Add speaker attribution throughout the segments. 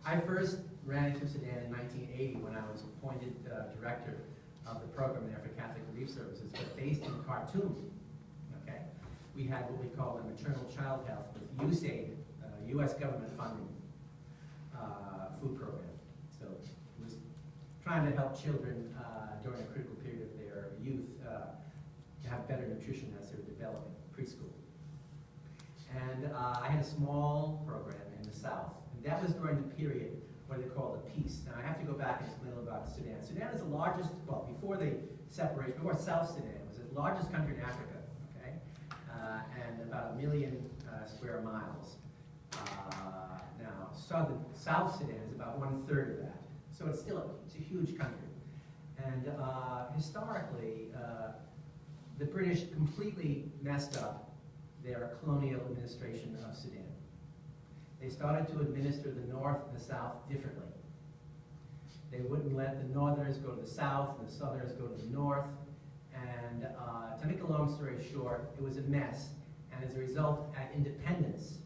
Speaker 1: I first ran into Sudan in 1980 when I was appointed director of the program there for Catholic Relief Services, but based in Khartoum. Okay, we had what we call the maternal child health with USAID, U.S. government funding food program. So it was trying to help children during a critical period of their youth to have better nutrition as they're developing preschool. And I had a small program in the south, and that was during the period what they call the peace. Now I have to go back and explain a little about Sudan. Sudan is the largest, well, before the separation, before South Sudan, it was the largest country in Africa, okay? And about 1 million square miles. Now, South Sudan is about 1/3 of that. So it's still it's a huge country. And historically, the British completely messed up their colonial administration of Sudan. They started to administer the north and the south differently. They wouldn't let the northerners go to the south and the southerners go to the north. And to make a long story short, it was a mess. And as a result, at independence,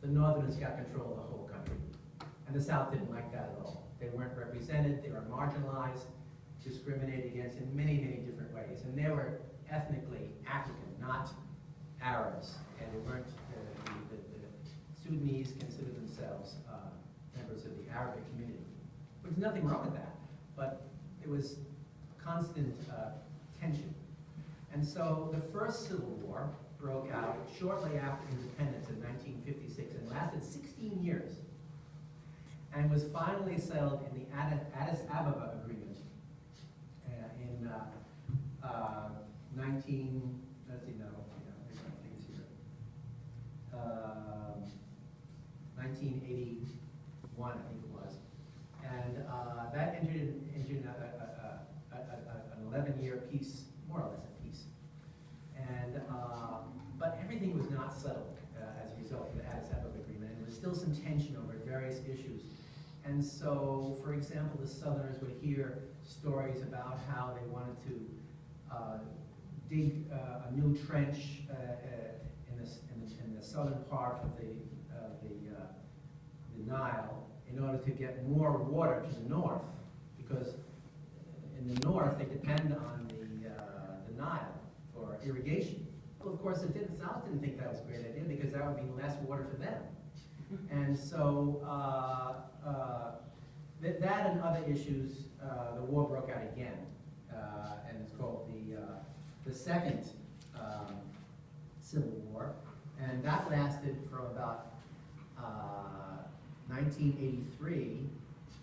Speaker 1: the northerners got control of the whole country. And the south didn't like that at all. They weren't represented, they were marginalized, discriminated against in many, many different ways. And they were ethnically African, not Arabs. And they weren't, the Sudanese considered themselves members of the Arabic community. There's nothing wrong with that, but it was constant tension. And so the first civil war broke out shortly after independence in 1956 and lasted 16 years, and was finally settled in the Addis Ababa Agreement in 1981, I think it was. And that entered into an 11-year peace, more or less a peace. And, but everything was not settled as a result of the Addis Ababa Agreement, and there was still some tension over various issues. And so, for example, the Southerners would hear stories about how they wanted to dig a new trench in the southern part of the Nile in order to get more water to the north, because in the north they depend on the Nile for irrigation. Well, of course, the South didn't think that was a great idea because that would mean less water for them. And so that and other issues, the war broke out again, and it's called the Second Civil War, and that lasted from about 1983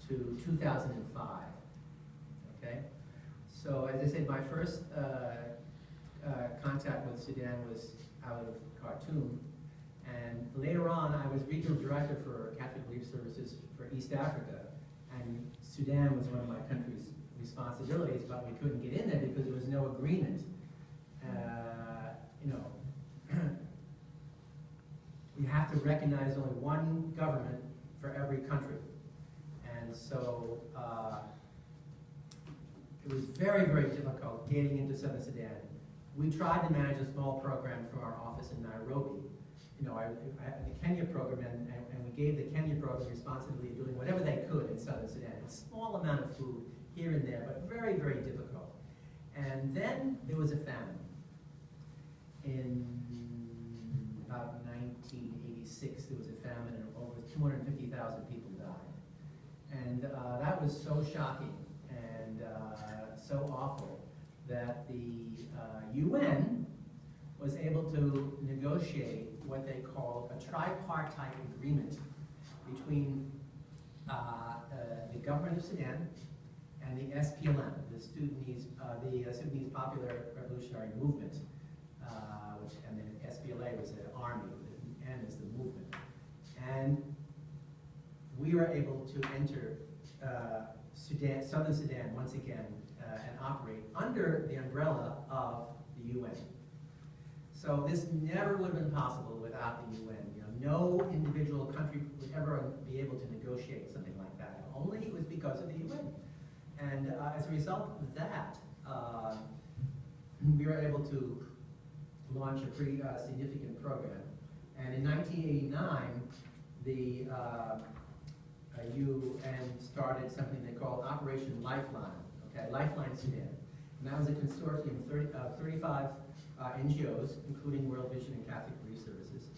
Speaker 1: to 2005. Okay, so as I said, my first contact with Sudan was out of Khartoum, and later on I was regional director for Catholic Relief Services for East Africa, and Sudan was one of my country's responsibilities, but we couldn't get in there because there was no agreement. You know, we have to recognize only one government for every country, and so it was very, very difficult getting into Southern Sudan. We tried to manage a small program from our office in Nairobi. You know, I had the Kenya program, and we gave the Kenya program responsibility of doing whatever they could in Southern Sudan. A small amount of food here and there, but very, very difficult. And then there was a famine. In about 1986, there was a famine, and over 250,000 people died. And that was so shocking and so awful that the UN was able to negotiate what they called a tripartite agreement between the government of Sudan and the SPLM, the Sudanese Popular Revolutionary Movement, and the SPLA was the army, the M is the movement. And we were able to enter Southern Sudan once again and operate under the umbrella of the UN. So this never would have been possible without the UN. You know, no individual country would ever be able to negotiate something like that. Only it was because of the UN. And as a result of that, we were able to launch a pretty significant program. And in 1989, the UN started something they called Operation Lifeline, okay, Lifeline Sudan. And that was a consortium of 35 NGOs, including World Vision and Catholic Relief Services,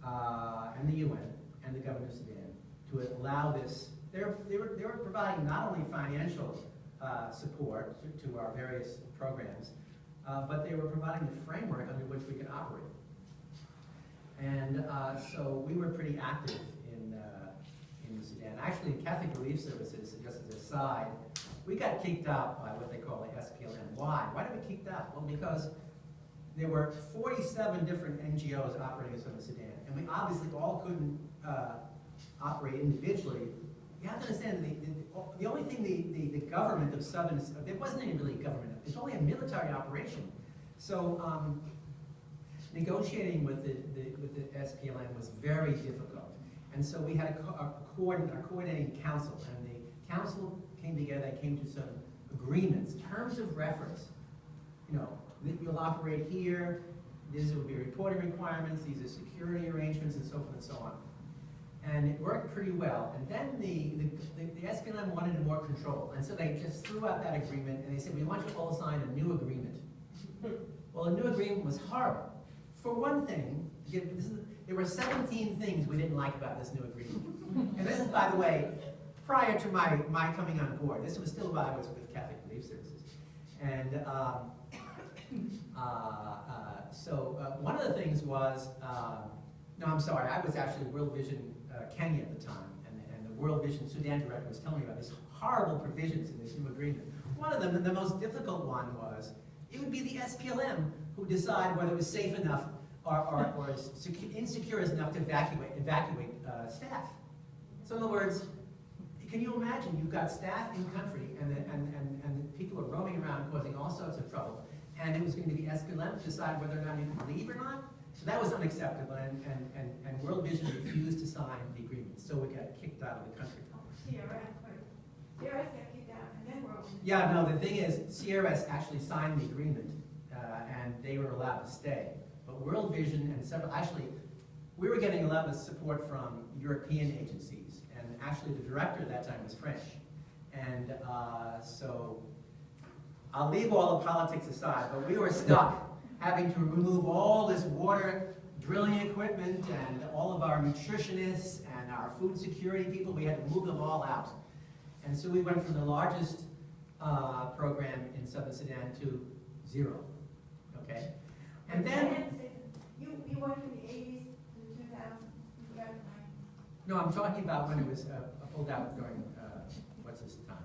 Speaker 1: and the UN, and the government of Sudan, to allow this. They were providing not only financial support to our various programs, but they were providing the framework under which we could operate. And so we were pretty active in Sudan. Actually, Catholic Relief Services, just as an aside, we got kicked out by what they call the SPLM. Why? Why did we get kicked out? Well, because there were 47 different NGOs operating in Southern Sudan, and we obviously all couldn't operate individually. You have to understand, the only thing the government of Southern, there wasn't any really government, it's only a military operation. So negotiating with the SPLM was very difficult. And so we had a coordinating council, and the council came together and came to some agreements, terms of reference. You know, you'll operate here, these will be reporting requirements, these are security arrangements, and so forth and so on. And it worked pretty well. And then the SPLM wanted more control. And so they just threw out that agreement, and they said, we want you to all sign a new agreement. Well, the new agreement was horrible. For one thing, there were 17 things we didn't like about this new agreement. And this is, by the way, prior to my coming on board. This was still while I was with Catholic Relief Services. And one of the things was, no, I'm sorry, I was actually World Vision Kenya at the time, and the World Vision Sudan director was telling me about these horrible provisions in this new agreement. One of them, the most difficult one, was it would be the SPLM who decide whether it was safe enough or insecure enough to evacuate staff. So in other words, can you imagine you've got staff in country and the people are roaming around causing all sorts of trouble, and it was going to be the SPLM to decide whether or not you could leave or not? So that was unacceptable, and World Vision refused to sign the agreement, so we got kicked out of the country.
Speaker 2: CRS got kicked out, and then World Vision.
Speaker 1: Yeah, no, the thing is, CRS actually signed the agreement, and they were allowed to stay. But World Vision and several, actually, we were getting a lot of support from European agencies, and actually the director at that time was French. And so, I'll leave all the politics aside, but we were stuck having to remove all this water drilling equipment and all of our nutritionists and our food security people. We had to move them all out. And so we went from the largest program in Southern Sudan to 0. Okay? And then...
Speaker 2: You went from the 80s to the 2000s,
Speaker 1: No, I'm talking about when it was pulled out during, what's this time?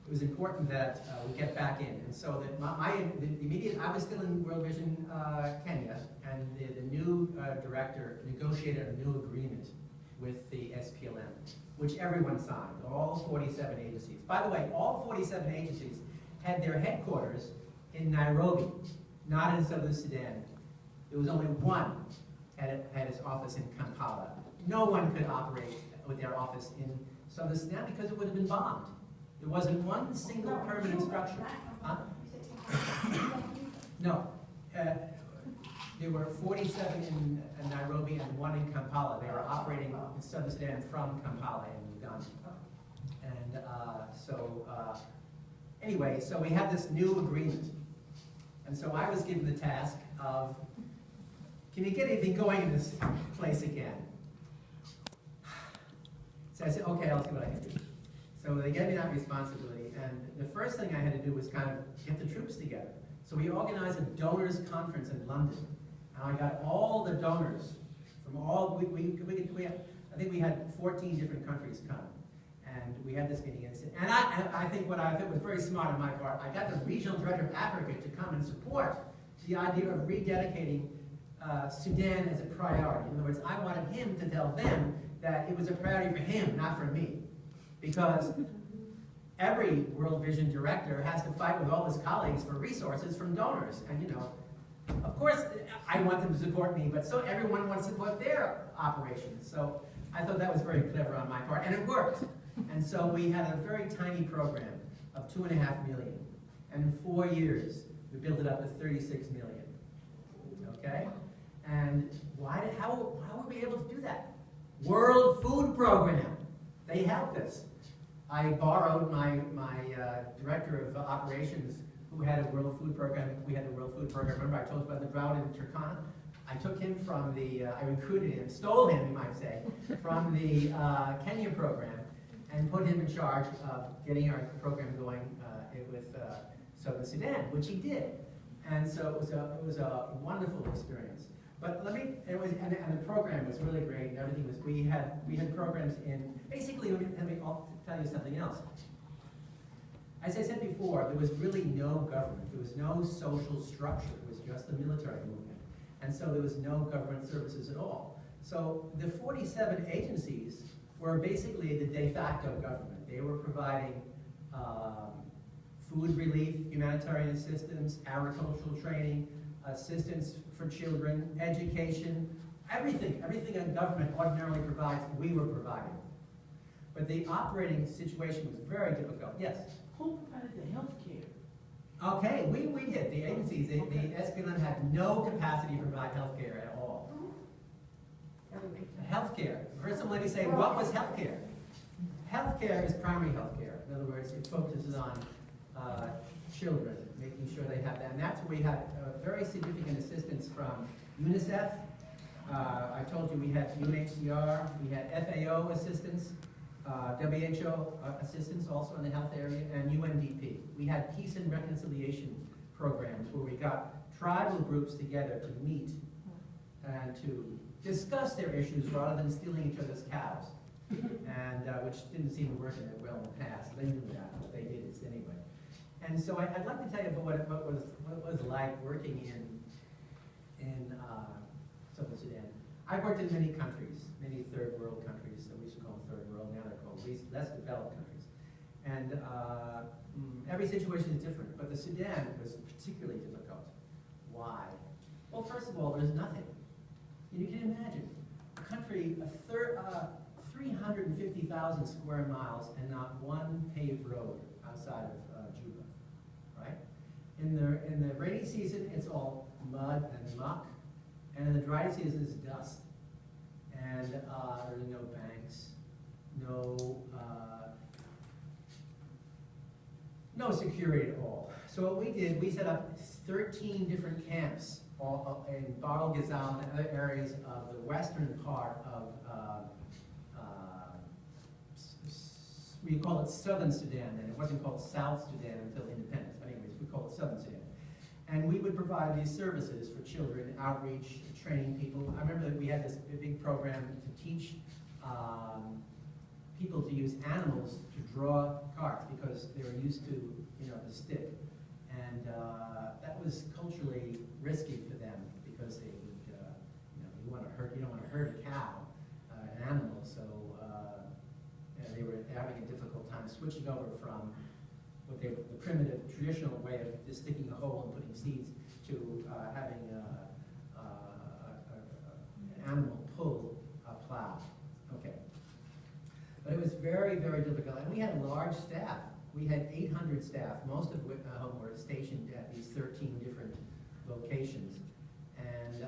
Speaker 1: It was important that we get back in, and so that I was still in World Vision Kenya, and the new director negotiated a new agreement with the SPLM, which everyone signed, all 47 agencies. By the way, all 47 agencies had their headquarters in Nairobi, not in Southern Sudan. There was only one had its office in Kampala. No one could operate with their office in Southern Sudan because it would have been bombed. There wasn't one single permanent structure. Huh? No. There were 47 in Nairobi and 1 in Kampala. They were operating in Southern Sudan from Kampala in Uganda. And anyway, so we had this new agreement. And so I was given the task of, can you get anything going in this place again? So I said, okay, I'll see what I can do. So they gave me that responsibility, and the first thing I had to do was kind of get the troops together. So we organized a donors conference in London, and I got all the donors from all, I think we had 14 different countries come, and we had this meeting. And I think what I thought was very smart on my part, I got the regional director of Africa to come and support the idea of rededicating Sudan as a priority. In other words, I wanted him to tell them that it was a priority for him, not for me. Because every World Vision director has to fight with all his colleagues for resources from donors. And you know, of course, I want them to support me, but so everyone wants to support their operations. So I thought that was very clever on my part, and it worked. And so we had a very tiny program of $2.5 million. And in 4 years, we built it up to 36 million. Okay? And how were we able to do that? World Food Program. They helped us. I borrowed my director of operations, who had a World Food Program. We had the World Food Program. Remember I told you about the drought in Turkana? I took him from the, I recruited him, stole him, you might say, from the Kenya program, and put him in charge of getting our program going with Southern Sudan, which he did. And so it was a wonderful experience. But and the program was really great, and everything was, we had programs in, basically, let me tell you something else. As I said before, there was really no government, there was no social structure, it was just the military movement. And so there was no government services at all. So the 47 agencies were basically the de facto government. They were providing food relief, humanitarian assistance, agricultural training, assistance for children, education, everything a government ordinarily provides, we were providing. But the operating situation was very difficult. Yes?
Speaker 3: Who provided the health care?
Speaker 1: Okay, we did. The agencies, the SPLM had no capacity to provide health care at all. Health care. First, some lady say, what was health care? Health care is primary health care. In other words, it focuses on children, making sure they have that. And that's where we had very significant assistance from UNICEF. I told you we had UNHCR, we had FAO assistance, WHO assistance also in the health area, and UNDP. We had peace and reconciliation programs where we got tribal groups together to meet and to discuss their issues rather than stealing each other's cows, and which didn't seem to work in it well in the past. They knew that, but they did it anyway. And so I'd like to tell you about what it was like working in Southern Sudan. I've worked in many countries, many third world countries, so we used to call them third world, now they're called less developed countries. And every situation is different, but the Sudan was particularly difficult. Why? Well, first of all, there's nothing. You can imagine a country, 350,000 square miles and not one paved road outside of Juba, right? In the rainy season, it's all mud and muck, and in the dry season, it's dust. And there are no banks, no security at all. So what we did, we set up 13 different camps in Bahr el-Ghazal and other areas of the western part of, we call it Southern Sudan, and it wasn't called South Sudan until independence. But anyways, we call it Southern Sudan. And we would provide these services for children, outreach, training people. I remember that we had this big program to teach people to use animals to draw carts because they were used to, the stick. And that was culturally risky for them because they would, you don't want to hurt a cow, an animal. So they were having a difficult time switching over from the primitive, traditional way of just sticking a hole and putting seeds to having an animal pull a plow. Okay. But it was very, very difficult. And we had a large staff. We had 800 staff, most of whom were stationed at these 13 different locations. And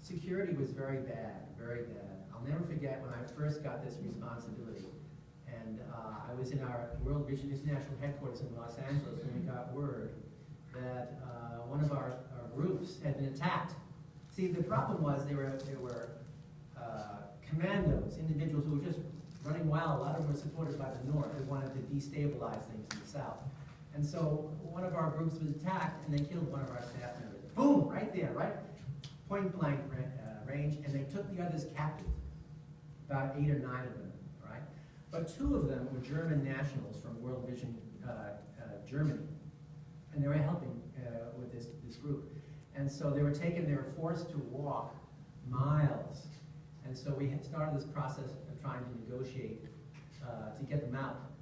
Speaker 1: security was very bad, very bad. I'll never forget when I first got this responsibility. And I was in our World Vision International headquarters in Los Angeles when we got word that one of our groups had been attacked. See, the problem was there were commandos, individuals who were just running wild. A lot of them were supported by the North. They wanted to destabilize things in the South. And so one of our groups was attacked, and they killed one of our staff members. Boom, right there, right? Point blank range, and they took the others captive, about 8 or 9 of them, right? But 2 of them were German nationals from World Vision Germany, and they were helping with this group. And so they were forced to walk miles. And so we had started this process of trying to negotiate to get them out.